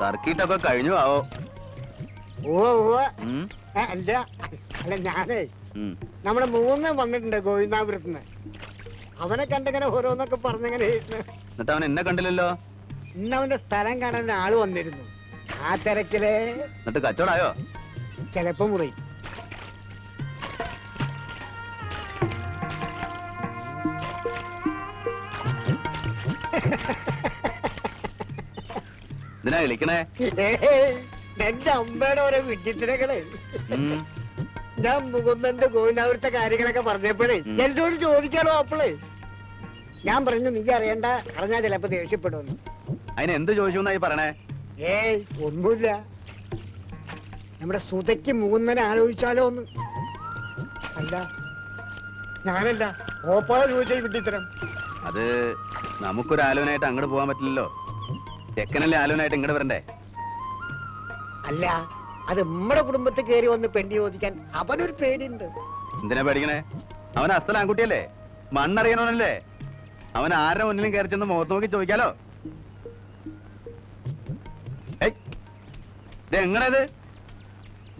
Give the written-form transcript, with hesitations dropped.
സർക്കിട്ടൊക്കെ കഴിഞ്ഞു ആവോ? അല്ല അല്ല ഞാനേ നമ്മുടെ മൂന്ന് വന്നിട്ടുണ്ട് ഗോവിന്ദാപുരത്തുനിന്ന്. അവനെ കണ്ടിങ്ങനെ ഓരോന്നൊക്കെ പറഞ്ഞിങ്ങനെ. എന്നിട്ട് അവൻ എന്നെ കണ്ടില്ലല്ലോ. ഇന്ന് അവന്റെ സ്ഥലം കാണാൻ ആള് വന്നിരുന്നു. ആ തിരക്കില് എന്നിട്ട് കച്ചവടായോ? ചിലപ്പോ മുറി. ഇതിനാ വിളിക്കണേ? എന്റെ അമ്മയുടെ ഓരോ വിഡ്ഢിത്തരങ്ങള്. ഞാൻ മുകുന്ദന്റെ ഗോവിന്ദാപുരത്തെ കാര്യങ്ങളൊക്കെ പറഞ്ഞപ്പോഴേ എന്നോട് ചോദിക്കാണോ അപ്പളേ ഞാൻ പറഞ്ഞു നീ അറിയണ്ട, അറിഞ്ഞാ ചിലപ്പോ ദേഷ്യപ്പെടുമെന്ന്. അതിന് എന്ത് ചോദിച്ചു പറയണേ? ഏയ് ഒന്നുമില്ല, നമ്മുടെ സുതയ്ക്ക് മുകുന്ദനെ ആലോചിച്ചാലോ ഒന്ന്. അല്ല ഞാനല്ല, ഓപ്പാളെ ചോദിച്ചാൽ വിട്ടിത്തരം. അത് നമുക്കൊരു ആലോചനയായിട്ട് അങ്ങോട്ട് പോകാൻ പറ്റില്ലല്ലോ. ചെക്കനല്ലേ ആലോചനയായിട്ട് ഇങ്ങോട്ട് വരണ്ടേ? അല്ല, അത് നമ്മുടെ കുടുംബത്തിൽ കയറി വന്ന് പെണ്ണി ചോദിക്കാൻ അവനൊരു പേടിയുണ്ട്. എന്തിനാ പേടിക്കണേ? അവൻ അസൽ ആൺകുട്ടിയല്ലേ, മണ്ണറിയണവനല്ലേ. അവൻ ആരുടെ മുന്നിലും കയറി ചെന്ന് മുഖത്ത് നോക്കി ചോദിക്കാലോ. ഇത് എങ്ങനെയത്?